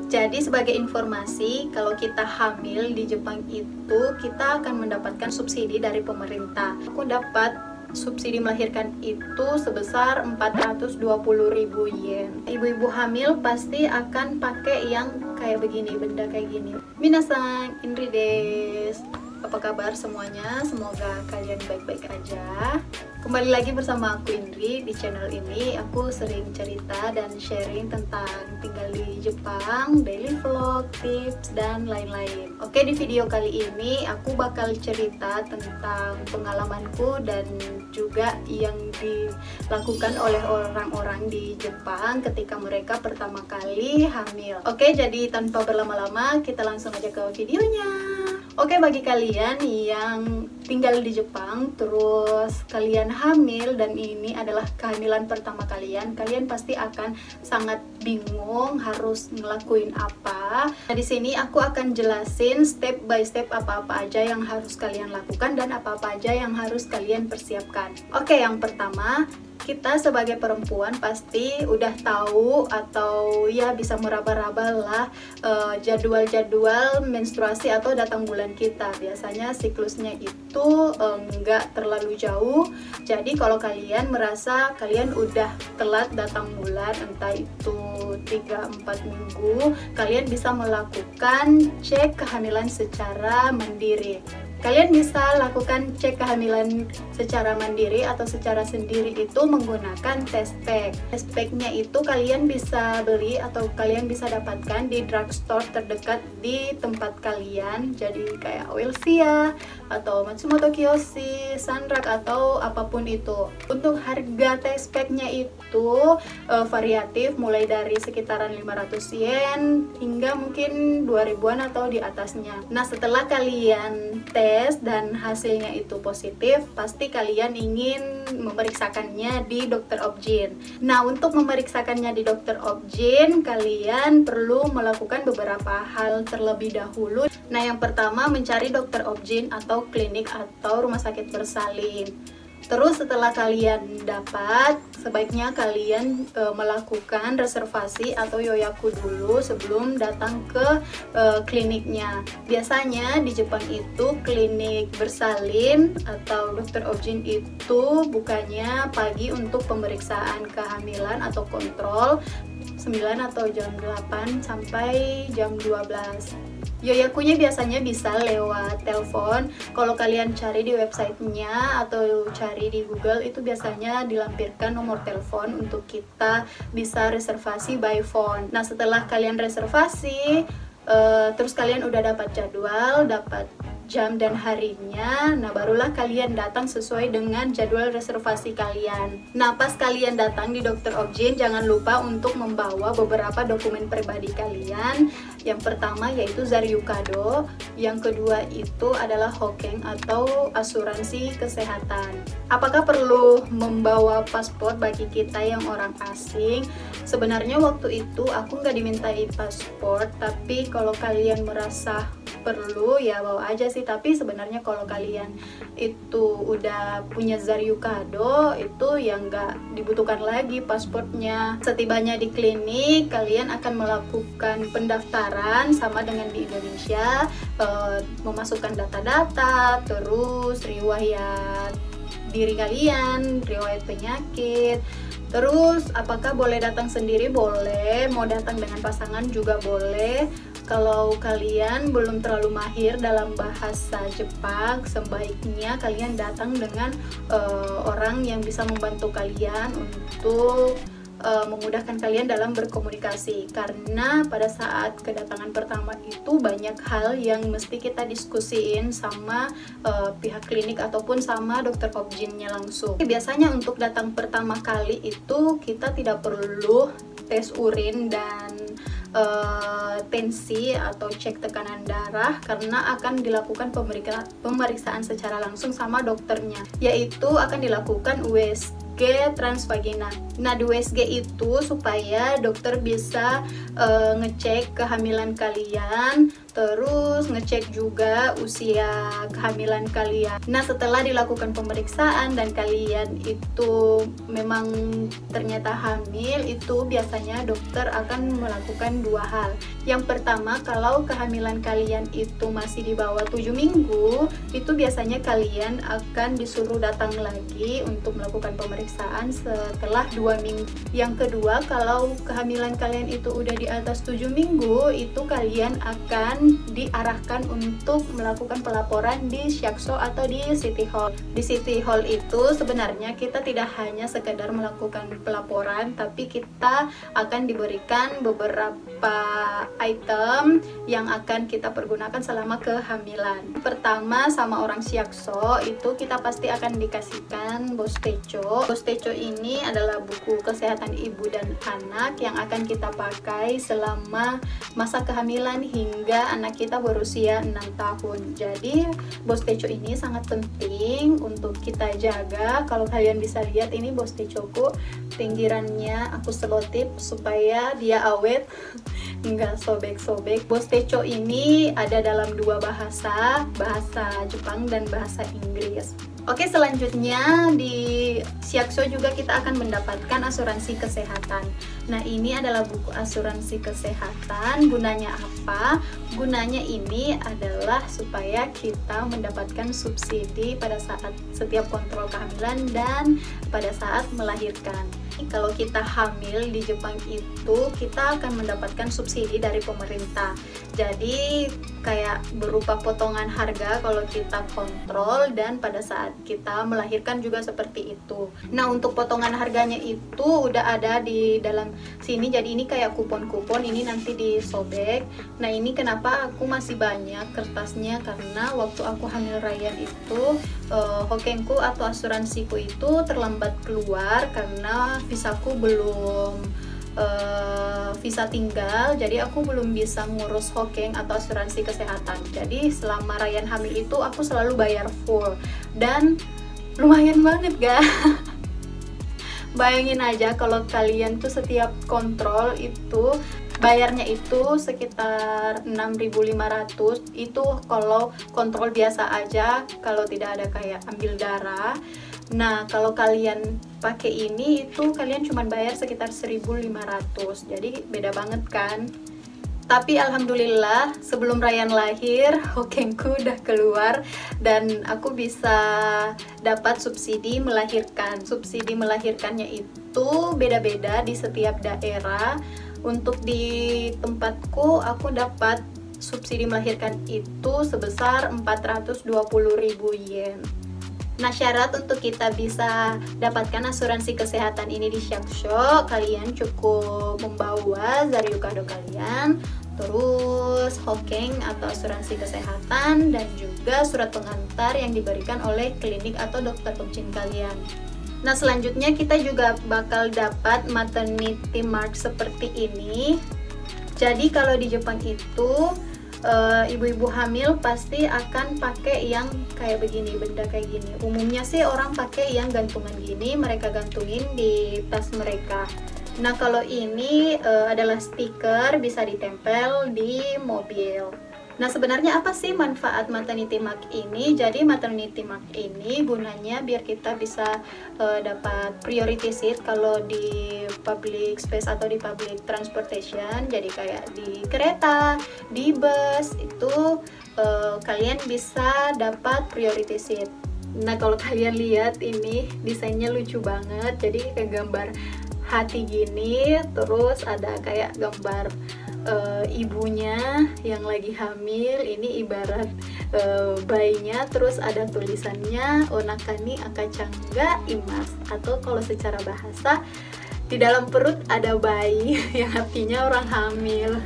Jadi sebagai informasi, kalau kita hamil di Jepang itu kita akan mendapatkan subsidi dari pemerintah. Aku dapat subsidi melahirkan itu sebesar 420.000 yen. Ibu-ibu hamil pasti akan pakai yang kayak begini, benda kayak gini. Minasan, Indri des. Apa kabar semuanya? Semoga kalian baik-baik aja. Kembali lagi bersama aku Indri. Di channel ini aku sering cerita dan sharing tentang tinggal di Jepang, daily vlog, tips, dan lain-lain. Oke, di video kali ini aku bakal cerita tentang pengalamanku dan juga yang dilakukan oleh orang-orang di Jepang ketika mereka pertama kali hamil. Oke, jadi tanpa berlama-lama kita langsung aja ke videonya. Oke, bagi kalian yang tinggal di Jepang terus kalian hamil dan ini adalah kehamilan pertama kalian pasti akan sangat bingung harus ngelakuin apa. Nah, di sini aku akan jelasin step by step apa-apa aja yang harus kalian lakukan dan apa-apa aja yang harus kalian persiapkan. Oke, yang pertama, kita sebagai perempuan pasti udah tahu atau ya bisa meraba-raba lah jadwal-jadwal menstruasi atau datang bulan kita. Biasanya siklusnya itu nggak terlalu jauh. Jadi kalau kalian merasa kalian udah telat datang bulan, entah itu 3-4 minggu, kalian bisa melakukan cek kehamilan secara mandiri. Kalian bisa lakukan cek kehamilan secara mandiri atau secara sendiri itu menggunakan test pack. Test packnya itu kalian bisa beli atau kalian bisa dapatkan di drugstore terdekat di tempat kalian. Jadi kayak Welcia atau Matsumoto Kiyoshi, Sunrak atau apapun itu. Untuk harga test packnya itu variatif, mulai dari sekitaran 500 yen hingga mungkin 2000-an atau di atasnya. Nah, setelah kalian dan hasilnya itu positif, pasti kalian ingin memeriksakannya di dokter Obgyn. Nah, untuk memeriksakannya di dokter Obgyn, kalian perlu melakukan beberapa hal terlebih dahulu. Nah, yang pertama mencari dokter Obgyn atau klinik atau rumah sakit bersalin. Terus setelah kalian dapat, sebaiknya kalian melakukan reservasi atau yoyaku dulu sebelum datang ke kliniknya. Biasanya di Jepang itu klinik bersalin atau dokter Obgyn itu bukanya pagi untuk pemeriksaan kehamilan atau kontrol 9 atau jam 8 sampai jam 12. Yoyakunya biasanya bisa lewat telepon. Kalau kalian cari di websitenya atau cari di Google, itu biasanya dilampirkan nomor telepon untuk kita bisa reservasi by phone. Nah, setelah kalian reservasi, terus kalian udah dapat jadwal, dapat jam dan harinya, nah barulah kalian datang sesuai dengan jadwal reservasi kalian. Nah, pas kalian datang di dokter Obgyn, jangan lupa untuk membawa beberapa dokumen pribadi kalian. Yang pertama yaitu Zaryukado, yang kedua itu adalah Hoken atau asuransi kesehatan. Apakah perlu membawa paspor bagi kita yang orang asing? Sebenarnya waktu itu aku nggak dimintai paspor, tapi kalau kalian merasa perlu ya bawa aja sih. Tapi sebenarnya kalau kalian itu udah punya Zaryukado, itu yang nggak dibutuhkan lagi pasportnya. Setibanya di klinik, kalian akan melakukan pendaftaran sama dengan di Indonesia, memasukkan data-data, terus riwayat diri kalian, riwayat penyakit. Terus apakah boleh datang sendiri? Boleh. Mau datang dengan pasangan juga boleh. Kalau kalian belum terlalu mahir dalam bahasa Jepang, sebaiknya kalian datang dengan orang yang bisa membantu kalian untuk memudahkan kalian dalam berkomunikasi. Karena pada saat kedatangan pertama itu banyak hal yang mesti kita diskusiin sama pihak klinik ataupun sama dokter Obgyn-nya langsung. Biasanya untuk datang pertama kali itu kita tidak perlu tes urin dan tensi atau cek tekanan darah, karena akan dilakukan pemeriksaan secara langsung sama dokternya, yaitu akan dilakukan USG transvagina. Nah, di USG itu supaya dokter bisa ngecek kehamilan kalian, terus ngecek juga usia kehamilan kalian. Nah, setelah dilakukan pemeriksaan dan kalian itu memang ternyata hamil, itu biasanya dokter akan melakukan dua hal. Yang pertama, kalau kehamilan kalian itu masih di bawah 7 minggu, itu biasanya kalian akan disuruh datang lagi untuk melakukan pemeriksaan setelah 2 minggu. Yang kedua, kalau kehamilan kalian itu udah di atas 7 minggu, itu kalian akan diarahkan untuk melakukan pelaporan di Syakso atau di City Hall. Di City Hall itu sebenarnya kita tidak hanya sekedar melakukan pelaporan, tapi kita akan diberikan beberapa item yang akan kita pergunakan selama kehamilan. Pertama, sama orang Syakso itu kita pasti akan dikasihkan Bosteco. Bosteco ini adalah buku kesehatan ibu dan anak yang akan kita pakai selama masa kehamilan hingga anak kita berusia 6 tahun. Jadi Bosteco ini sangat penting untuk kita jaga. Kalau kalian bisa lihat, ini Bostecoku, pinggirannya aku selotip supaya dia awet nggak sobek-sobek. Bosteco ini ada dalam dua bahasa Jepang dan bahasa Inggris. Oke, selanjutnya di Syakso juga kita akan mendapatkan asuransi kesehatan. Nah, ini adalah buku asuransi kesehatan. Gunanya apa? Gunanya ini adalah supaya kita mendapatkan subsidi pada saat setiap kontrol kehamilan dan pada saat melahirkan. Kalau kita hamil di Jepang itu kita akan mendapatkan subsidi dari pemerintah. Jadi kayak berupa potongan harga kalau kita kontrol, dan pada saat kita melahirkan juga seperti itu. Nah, untuk potongan harganya itu udah ada di dalam sini. Jadi ini kayak kupon-kupon, ini nanti disobek. Nah, ini kenapa aku masih banyak kertasnya, karena waktu aku hamil Ryan itu hokenku atau asuransiku itu terlambat keluar karena visaku belum visa tinggal, jadi aku belum bisa ngurus hokeng atau asuransi kesehatan. Jadi selama Ryan hamil itu aku selalu bayar full, dan lumayan banget ga? Bayangin aja kalau kalian tuh setiap kontrol itu bayarnya itu sekitar 6.500. Itu kalau kontrol biasa aja, kalau tidak ada kayak ambil darah. Nah, kalau kalian pakai ini itu kalian cuma bayar sekitar 1.500. Jadi beda banget kan? Tapi alhamdulillah sebelum Ryan lahir, hokengku udah keluar dan aku bisa dapat subsidi melahirkan. Subsidi melahirkannya itu beda-beda di setiap daerah. Untuk di tempatku aku dapat subsidi melahirkan itu sebesar 420.000 yen. Nah, syarat untuk kita bisa dapatkan asuransi kesehatan ini di Syakso, kalian cukup membawa Zaryukado kalian, terus hokeng atau asuransi kesehatan, dan juga surat pengantar yang diberikan oleh klinik atau dokter kencing kalian. Nah, selanjutnya kita juga bakal dapat maternity mark seperti ini. Jadi kalau di Jepang itu ibu-ibu hamil pasti akan pakai yang kayak begini, benda kayak gini. Umumnya sih orang pakai yang gantungan gini, mereka gantungin di tas mereka. Nah, kalau ini adalah stiker, bisa ditempel di mobil. Nah, sebenarnya apa sih manfaat maternity mark ini? Jadi maternity mark ini gunanya biar kita bisa dapat priority seat kalau di public space atau di public transportation. Jadi kayak di kereta, di bus itu kalian bisa dapat priority seat. Nah, kalau kalian lihat ini desainnya lucu banget. Jadi kayak gambar hati gini, terus ada kayak gambar ibunya yang lagi hamil, ini ibarat bayinya, terus ada tulisannya onakani akacan ga imas, atau kalau secara bahasa di dalam perut ada bayi yang artinya orang hamil.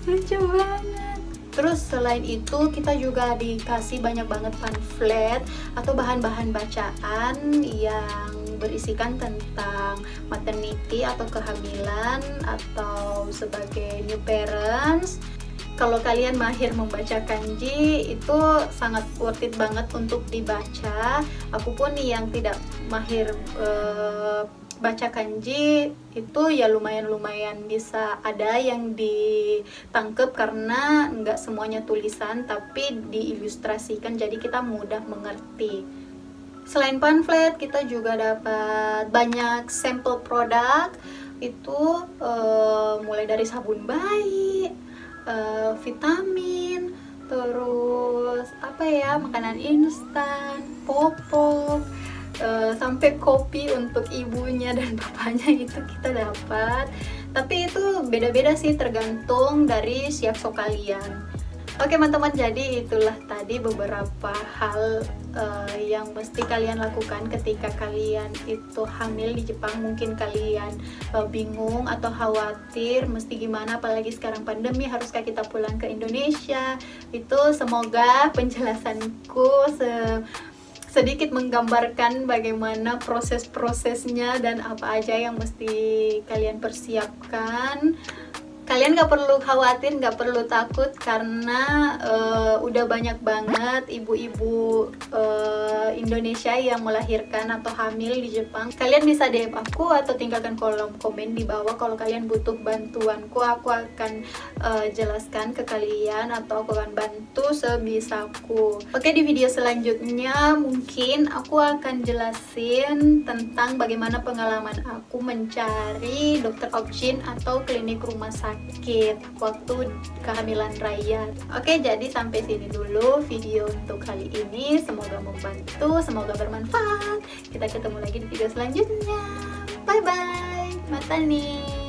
Lucu banget. Terus selain itu kita juga dikasih banyak banget pamflet atau bahan-bahan bacaan yang berisikan tentang maternity atau kehamilan atau sebagai new parents. Kalau kalian mahir membaca kanji, itu sangat worth it banget untuk dibaca. Aku pun yang tidak mahir baca kanji itu ya lumayan bisa ada yang ditangkep karena nggak semuanya tulisan tapi diilustrasikan, jadi kita mudah mengerti. Selain pamflet, kita juga dapat banyak sampel produk itu, mulai dari sabun bayi, vitamin, terus apa ya, makanan instan, popok, sampai kopi untuk ibunya dan bapaknya itu kita dapat. Tapi itu beda-beda sih, tergantung dari siap-sok kalian. Oke teman-teman, jadi itulah tadi beberapa hal yang mesti kalian lakukan ketika kalian itu hamil di Jepang. Mungkin kalian bingung atau khawatir mesti gimana, apalagi sekarang pandemi, haruskah kita pulang ke Indonesia. Itu semoga penjelasanku sedikit menggambarkan bagaimana proses-prosesnya dan apa aja yang mesti kalian persiapkan. Kalian gak perlu khawatir, gak perlu takut, karena udah banyak banget ibu-ibu Indonesia yang melahirkan atau hamil di Jepang. Kalian bisa DM aku atau tinggalkan kolom komen di bawah kalau kalian butuh bantuanku. Aku akan jelaskan ke kalian atau aku akan bantu sebisaku. Oke, di video selanjutnya mungkin aku akan jelasin tentang bagaimana pengalaman aku mencari dokter Objin atau klinik rumah sakit waktu kehamilan Raya. Oke, jadi sampai sini dulu video untuk kali ini. Semoga membantu, semoga bermanfaat. Kita ketemu lagi di video selanjutnya. Bye bye, mata nih.